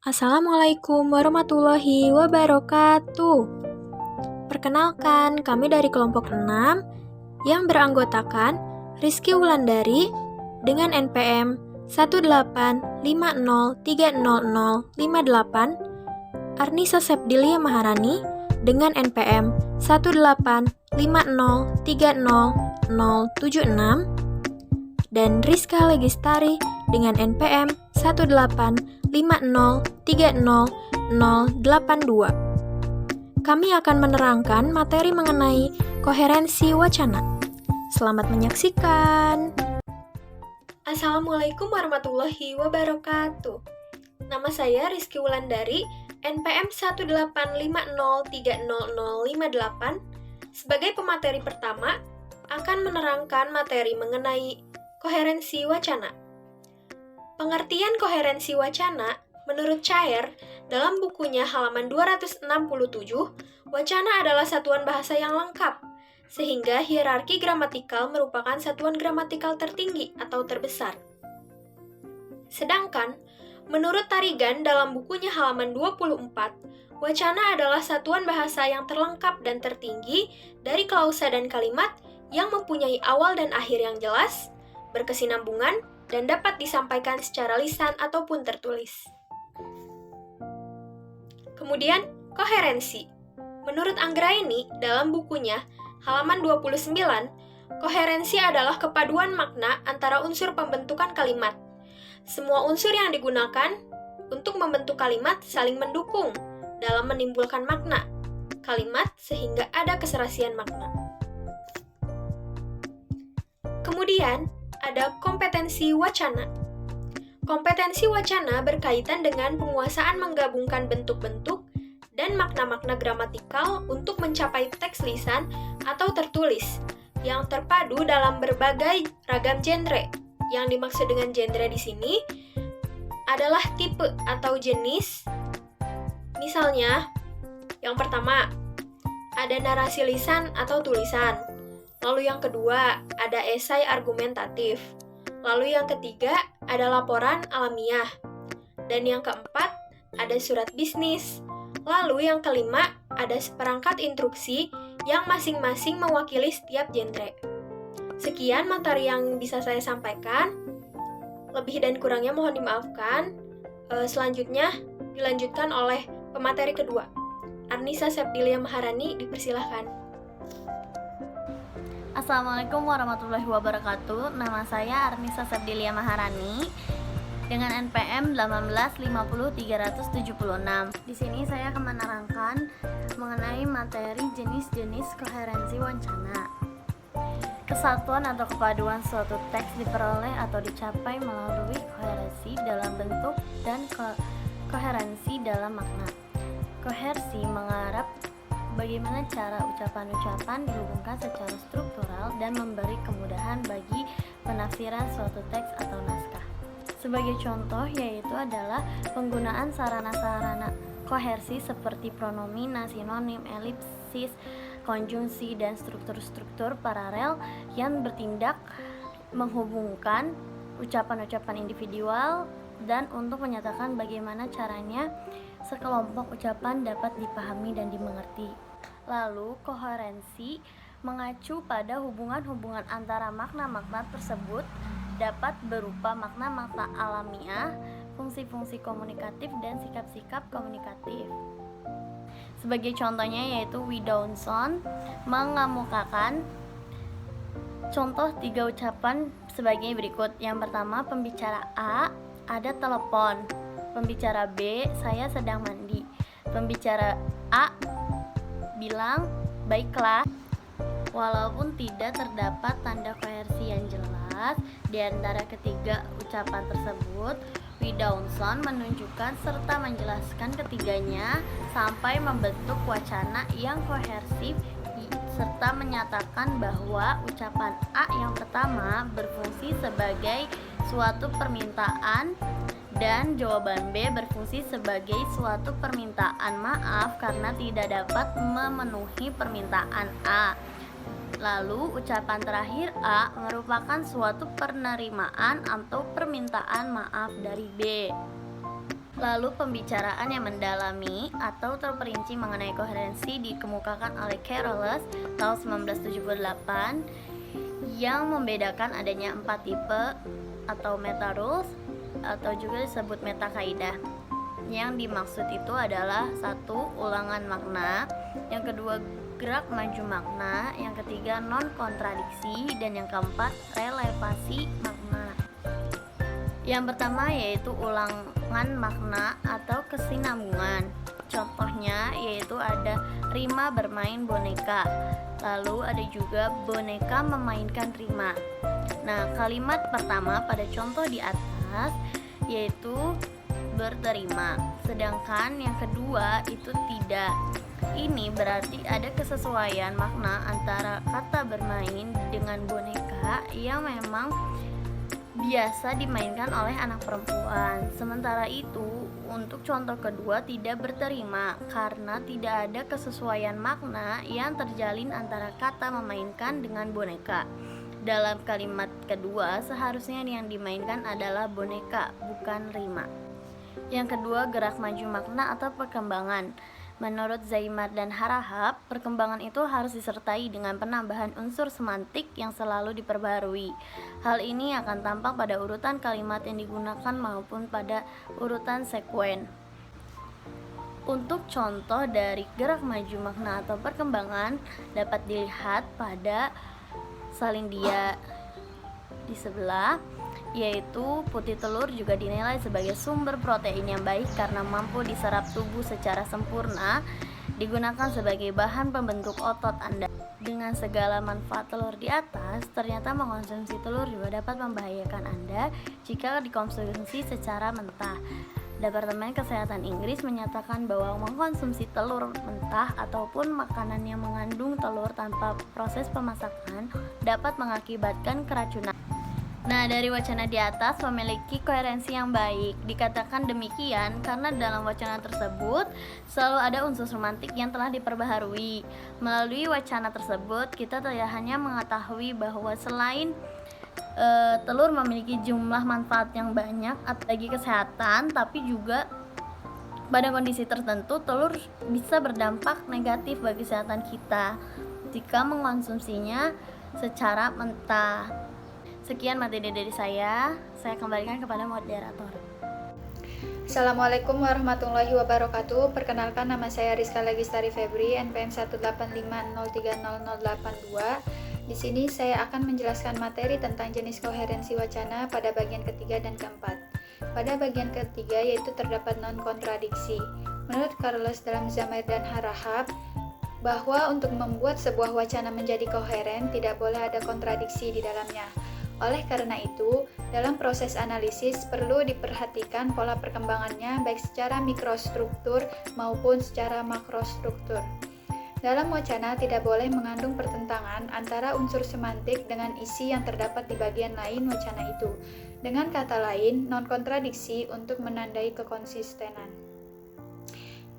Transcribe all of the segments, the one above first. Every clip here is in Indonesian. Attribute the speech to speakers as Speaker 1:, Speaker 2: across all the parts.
Speaker 1: Assalamualaikum warahmatullahi wabarakatuh. Perkenalkan, kami dari kelompok 6 yang beranggotakan Rizky Wulandari dengan NPM 185030058, Arnisa Sepdilia Maharani dengan NPM 185030076, dan Rizka Legistari dengan NPM 185030082. Kami akan menerangkan materi mengenai koherensi wacana. Selamat menyaksikan. Assalamualaikum warahmatullahi wabarakatuh. Nama saya Rizky Wulandari, NPM 185030058. Sebagai pemateri pertama, akan menerangkan materi mengenai koherensi wacana. Pengertian koherensi wacana menurut Cair dalam bukunya halaman 267, wacana adalah satuan bahasa yang lengkap, sehingga hierarki gramatikal merupakan satuan gramatikal tertinggi atau terbesar. Sedangkan, menurut Tarigan dalam bukunya halaman 24, wacana adalah satuan bahasa yang terlengkap dan tertinggi dari klausa dan kalimat yang mempunyai awal dan akhir yang jelas, berkesinambungan, dan dapat disampaikan secara lisan ataupun tertulis. Kemudian, koherensi. Menurut Anggraini, dalam bukunya, halaman 29, koherensi adalah kepaduan makna antara unsur pembentukan kalimat. Semua unsur yang digunakan untuk membentuk kalimat saling mendukung dalam menimbulkan makna kalimat sehingga ada keserasian makna. Kemudian, ada kompetensi wacana. Kompetensi wacana berkaitan dengan penguasaan menggabungkan bentuk-bentuk dan makna-makna gramatikal untuk mencapai teks lisan atau tertulis yang terpadu dalam berbagai ragam genre. Yang dimaksud dengan genre di sini adalah tipe atau jenis. Misalnya, yang pertama, ada narasi lisan atau tulisan. Lalu yang kedua, ada esai argumentatif. Lalu yang ketiga, ada laporan alamiah. Dan yang keempat, ada surat bisnis. Lalu yang kelima, ada seperangkat instruksi yang masing-masing mewakili setiap genre. Sekian materi yang bisa saya sampaikan. Lebih dan kurangnya mohon dimaafkan. Selanjutnya, dilanjutkan oleh pemateri kedua. Arnisa Sepdilia Maharani, dipersilahkan.
Speaker 2: Assalamualaikum warahmatullahi wabarakatuh. Nama saya Arnisa Sepdilia Maharani dengan NPM 1850376. Di sini saya akan menerangkan mengenai materi jenis-jenis koherensi wacana. Kesatuan atau kepaduan suatu teks diperoleh atau dicapai melalui koherensi dalam bentuk dan koherensi dalam makna. Kohersi mengarah bagaimana cara ucapan-ucapan dihubungkan secara struktural dan memberi kemudahan bagi penafsiran suatu teks atau naskah. Sebagai contoh yaitu adalah penggunaan sarana-sarana kohersi seperti pronomina, sinonim, elipsis, konjungsi, dan struktur-struktur paralel yang bertindak menghubungkan ucapan-ucapan individual dan untuk menyatakan bagaimana caranya sekelompok ucapan dapat dipahami dan dimengerti. Lalu, koherensi mengacu pada hubungan-hubungan antara makna-makna tersebut dapat berupa makna-makna alamiah, fungsi-fungsi komunikatif, dan sikap-sikap komunikatif. Sebagai contohnya yaitu Widowson mengemukakan contoh 3 ucapan sebagai berikut. Yang pertama, pembicara A, ada telepon. Pembicara B, saya sedang mandi. Pembicara A bilang, baiklah. Walaupun tidak terdapat tanda kohersi yang jelas di antara ketiga ucapan tersebut, Widowson menunjukkan serta menjelaskan ketiganya sampai membentuk wacana yang kohersif serta menyatakan bahwa ucapan A yang pertama berfungsi sebagai suatu permintaan dan jawaban B berfungsi sebagai suatu permintaan maaf karena tidak dapat memenuhi permintaan A. Lalu ucapan terakhir A merupakan suatu penerimaan atau permintaan maaf dari B. Lalu pembicaraan yang mendalami atau terperinci mengenai koherensi dikemukakan oleh Carolus tahun 1978 yang membedakan adanya 4 tipe atau meta rules atau juga disebut meta kaidah. Yang dimaksud itu adalah 1. Ulangan makna, yang kedua gerak maju makna, yang ketiga non kontradiksi, dan yang keempat relevasi makna. Yang pertama yaitu ulangan makna atau kesinambungan. Contohnya yaitu ada Rima bermain boneka, lalu ada juga boneka memainkan Rima. Nah, kalimat pertama pada contoh di atas yaitu berterima, sedangkan yang kedua itu tidak. Ini berarti ada kesesuaian makna antara kata bermain dengan boneka yang memang biasa dimainkan oleh anak perempuan. Sementara itu, untuk contoh kedua tidak berterima karena tidak ada kesesuaian makna yang terjalin antara kata memainkan dengan boneka. Dalam kalimat kedua, seharusnya yang dimainkan adalah boneka, bukan Rima. Yang kedua, gerak maju makna atau perkembangan. Menurut Zaimar dan Harahap, perkembangan itu harus disertai dengan penambahan unsur semantik yang selalu diperbarui. Hal ini akan tampak pada urutan kalimat yang digunakan maupun pada urutan sekuen. Untuk contoh dari gerak maju makna atau perkembangan dapat dilihat pada salin dia di sebelah, yaitu putih telur juga dinilai sebagai sumber protein yang baik karena mampu diserap tubuh secara sempurna, digunakan sebagai bahan pembentuk otot Anda. Dengan segala manfaat telur di atas, ternyata mengkonsumsi telur juga dapat membahayakan Anda jika dikonsumsi secara mentah. Departemen Kesehatan Inggris menyatakan bahwa mengkonsumsi telur mentah ataupun makanan yang mengandung telur tanpa proses pemasakan dapat mengakibatkan keracunan. Nah, dari wacana di atas memiliki koherensi yang baik. Dikatakan demikian karena dalam wacana tersebut selalu ada unsur semantik yang telah diperbaharui. Melalui wacana tersebut, kita tidak hanya mengetahui bahwa selain telur memiliki jumlah manfaat yang banyak bagi kesehatan, tapi juga pada kondisi tertentu telur bisa berdampak negatif bagi kesehatan kita jika mengkonsumsinya secara mentah. Sekian materi dari saya kembalikan kepada moderator.
Speaker 3: Assalamualaikum warahmatullahi wabarakatuh. Perkenalkan, nama saya Rizka Legistari Febri, NPM 185030082. Di sini saya akan menjelaskan materi tentang jenis koherensi wacana pada bagian ketiga dan keempat. Pada bagian ketiga yaitu terdapat non-kontradiksi. Menurut Carolus dalam Zaimar dan Harahap, bahwa untuk membuat sebuah wacana menjadi koheren tidak boleh ada kontradiksi di dalamnya. Oleh karena itu, dalam proses analisis perlu diperhatikan pola perkembangannya baik secara mikrostruktur maupun secara makrostruktur. Dalam wacana tidak boleh mengandung pertentangan antara unsur semantik dengan isi yang terdapat di bagian lain wacana itu. Dengan kata lain, non-kontradiksi untuk menandai kekonsistenan.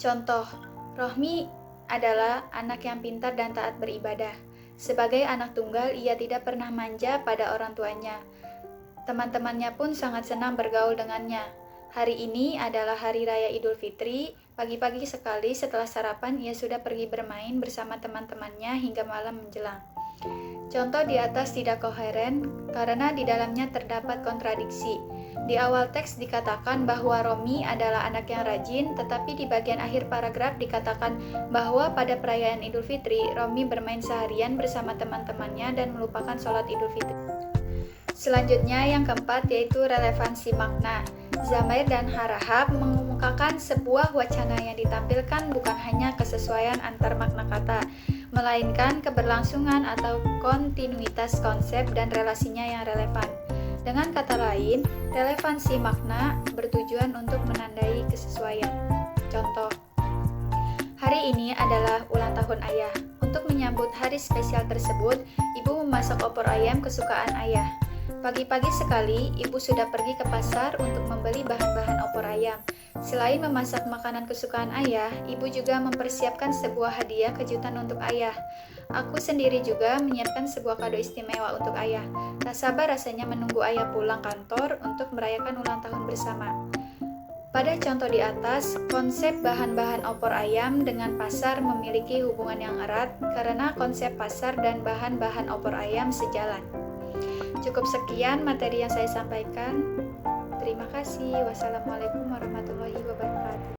Speaker 3: Contoh, Rohmi adalah anak yang pintar dan taat beribadah. Sebagai anak tunggal, ia tidak pernah manja pada orang tuanya. Teman-temannya pun sangat senang bergaul dengannya. Hari ini adalah hari raya Idul Fitri. Pagi-pagi sekali setelah sarapan, ia sudah pergi bermain bersama teman-temannya hingga malam menjelang. Contoh di atas tidak koheren karena di dalamnya terdapat kontradiksi. Di awal teks dikatakan bahwa Romi adalah anak yang rajin, tetapi di bagian akhir paragraf dikatakan bahwa pada perayaan Idul Fitri, Romi bermain seharian bersama teman-temannya dan melupakan sholat Idul Fitri. Selanjutnya yang keempat yaitu relevansi makna. Zaimar dan Harahap mengemukakan sebuah wacana yang ditampilkan bukan hanya kesesuaian antar makna kata, melainkan keberlangsungan atau kontinuitas konsep dan relasinya yang relevan. Dengan kata lain, relevansi makna bertujuan untuk menandai kesesuaian. Contoh, hari ini adalah ulang tahun ayah. Untuk menyambut hari spesial tersebut, ibu memasak opor ayam kesukaan ayah. Pagi-pagi sekali, ibu sudah pergi ke pasar untuk membeli bahan-bahan opor ayam. Selain memasak makanan kesukaan ayah, ibu juga mempersiapkan sebuah hadiah kejutan untuk ayah. Aku sendiri juga menyiapkan sebuah kado istimewa untuk ayah. Tak sabar rasanya menunggu ayah pulang kantor untuk merayakan ulang tahun bersama. Pada contoh di atas, konsep bahan-bahan opor ayam dengan pasar memiliki hubungan yang erat karena konsep pasar dan bahan-bahan opor ayam sejalan. Cukup sekian materi yang saya sampaikan. Terima kasih. Wassalamualaikum warahmatullahi wabarakatuh.